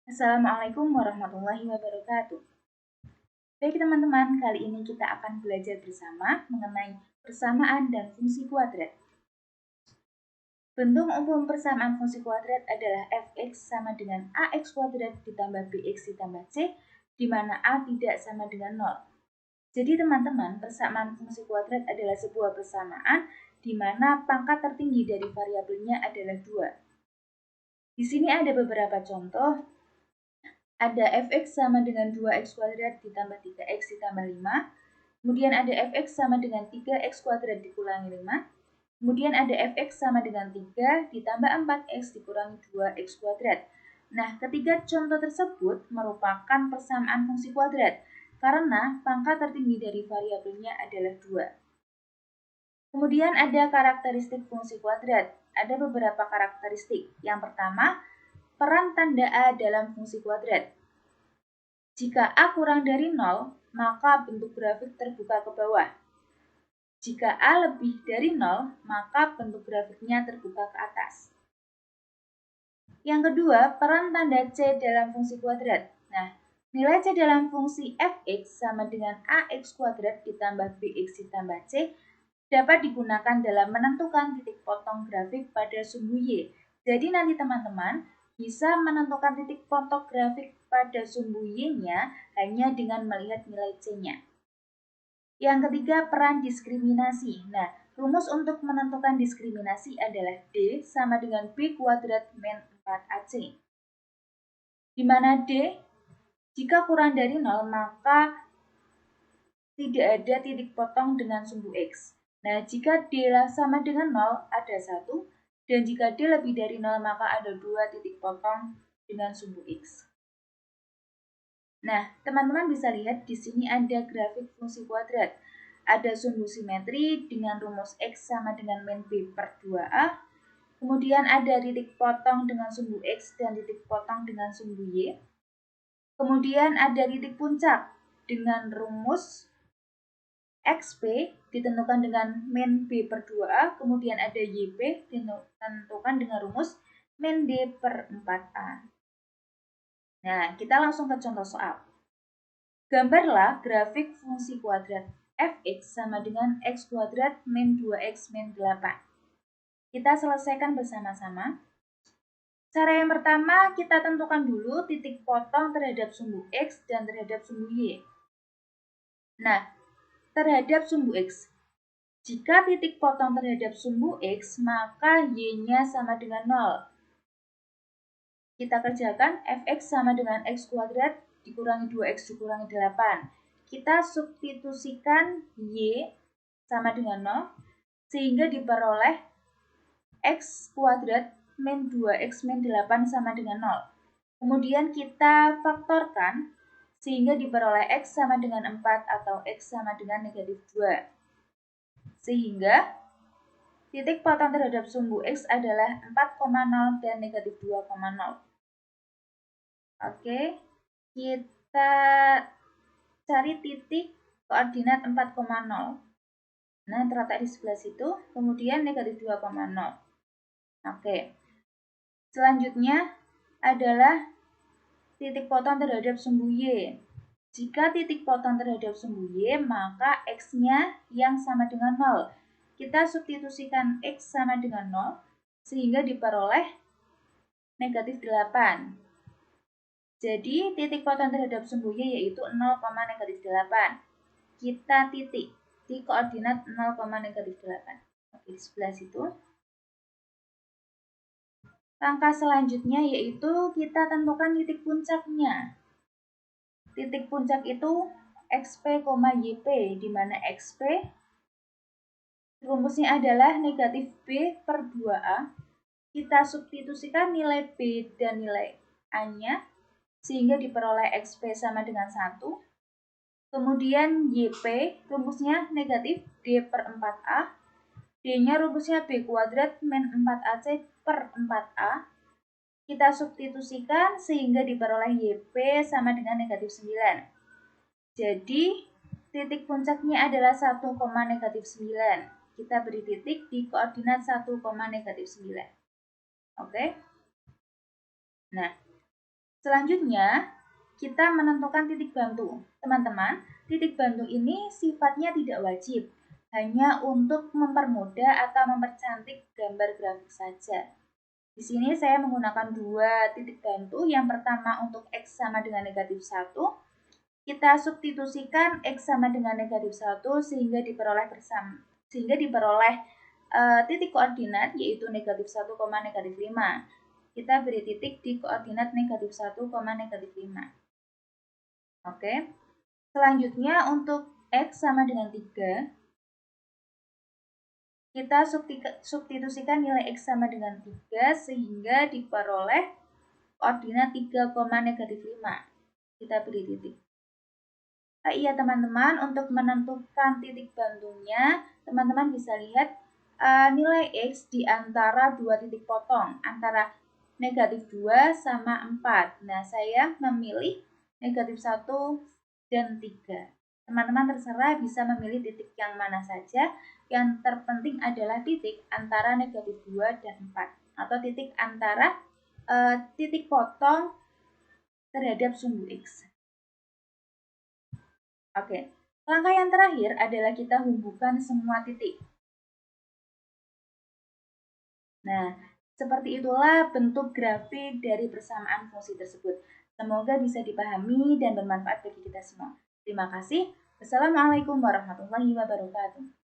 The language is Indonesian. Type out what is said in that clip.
Assalamualaikum warahmatullahi wabarakatuh. Baik teman-teman, kali ini kita akan belajar bersama mengenai persamaan dan fungsi kuadrat. Bentuk umum persamaan fungsi kuadrat adalah fx sama dengan ax kuadrat ditambah bx ditambah c, di mana a tidak sama dengan 0. Jadi teman-teman, persamaan fungsi kuadrat adalah sebuah persamaan di mana pangkat tertinggi dari variabelnya adalah 2. Di sini ada beberapa contoh. Ada fx sama dengan 2x kuadrat ditambah 3x ditambah 5. Kemudian ada fx sama dengan 3x kuadrat dikurangi 5. Kemudian ada fx sama dengan 3 ditambah 4x dikurangi 2x kuadrat. Nah, ketiga contoh tersebut merupakan persamaan fungsi kuadrat karena pangkat tertinggi dari variabelnya adalah 2. Kemudian ada karakteristik fungsi kuadrat. Ada beberapa karakteristik. Yang pertama, peran tanda A dalam fungsi kuadrat. Jika A kurang dari 0, maka bentuk grafik terbuka ke bawah. Jika A lebih dari 0, maka bentuk grafiknya terbuka ke atas. Yang kedua, peran tanda C dalam fungsi kuadrat. Nah, nilai C dalam fungsi fx sama dengan ax kuadrat ditambah bx ditambah c dapat digunakan dalam menentukan titik potong grafik pada sumbu Y. Jadi nanti teman-teman bisa menentukan titik potong grafik pada sumbu Y-nya hanya dengan melihat nilai C-nya. Yang ketiga, peran diskriminasi. Nah, rumus untuk menentukan diskriminasi adalah D sama dengan B kuadrat min 4AC. Di mana D, jika kurang dari 0, maka tidak ada titik potong dengan sumbu X. Nah, jika D sama dengan 0, ada 1. Dan jika D lebih dari 0, maka ada 2 titik potong dengan sumbu X. Nah, teman-teman bisa lihat di sini ada grafik fungsi kuadrat. Ada sumbu simetri dengan rumus X sama dengan min B per 2A. Kemudian ada titik potong dengan sumbu X dan titik potong dengan sumbu Y. Kemudian ada titik puncak dengan rumus XP ditentukan dengan min B per 2A, kemudian ada YP ditentukan dengan rumus min D per 4A. Nah, kita langsung ke contoh soal. Gambarlah grafik fungsi kuadrat fx sama dengan x kuadrat min 2x min 8. Kita selesaikan bersama-sama. Cara yang pertama, kita tentukan dulu titik potong terhadap sumbu x dan terhadap sumbu y. Nah, terhadap sumbu x. Jika titik potong terhadap sumbu x, maka y-nya sama dengan 0. Kita kerjakan fx sama dengan x kuadrat dikurangi 2x dikurangi 8. Kita substitusikan y sama dengan 0, sehingga diperoleh x kuadrat min 2x min 8 sama dengan 0. Kemudian kita faktorkan, sehingga diperoleh x sama dengan 4 atau x sama dengan negatif 2. Sehingga titik potong terhadap sumbu x adalah 4,0 dan negatif 2,0. Oke, kita cari titik koordinat 4,0. Nah, terletak di sebelah situ, kemudian negatif 2,0. Oke, selanjutnya adalah titik potong terhadap sumbu Y. Jika titik potong terhadap sumbu Y, maka X-nya yang sama dengan 0. Kita substitusikan X sama dengan 0, sehingga diperoleh negatif 8. Jadi, titik potong terhadap sumbu Y yaitu 0, negatif 8. Kita titik di koordinat 0, negatif 8. Oke, di sebelah situ. Langkah selanjutnya yaitu kita tentukan titik puncaknya. Titik puncak itu XP, YP, di mana XP rumusnya adalah negatif B per 2A. Kita substitusikan nilai B dan nilai A-nya, sehingga diperoleh XP sama dengan 1. Kemudian YP rumusnya negatif D per 4A. D-nya rumusnya B kuadrat min 4AC per 4A. Kita substitusikan sehingga diperoleh YP sama dengan negatif 9. Jadi, titik puncaknya adalah 1, negatif 9. Kita beri titik di koordinat 1, negatif 9. Oke? Nah, Selanjutnya, kita menentukan titik bantu. Teman-teman, titik bantu ini sifatnya tidak wajib, hanya untuk mempermudah atau mempercantik gambar grafik saja. Di sini saya menggunakan dua titik bantu. Yang pertama untuk X sama dengan negatif 1. Kita substitusikan X sama dengan negatif 1 sehingga diperoleh titik koordinat yaitu negatif 1, negatif 5. Kita beri titik di koordinat negatif 1, negatif 5. Oke. Selanjutnya untuk X sama dengan 3, kita substitusikan nilai X sama dengan 3 sehingga diperoleh koordinat 3, negatif 5. Kita beri titik. Iya teman-teman, untuk menentukan titik bantunya, teman-teman bisa lihat nilai X di antara dua titik potong, antara negatif 2 sama 4. Nah, saya memilih negatif 1 dan 3. Teman-teman terserah bisa memilih titik yang mana saja. Yang terpenting adalah titik antara negatif 2 dan 4. Atau titik antara titik potong terhadap sumbu X. Oke, langkah yang terakhir adalah kita hubungkan semua titik. Nah, seperti itulah bentuk grafik dari persamaan fungsi tersebut. Semoga bisa dipahami dan bermanfaat bagi kita semua. Terima kasih. Wassalamualaikum warahmatullahi wabarakatuh.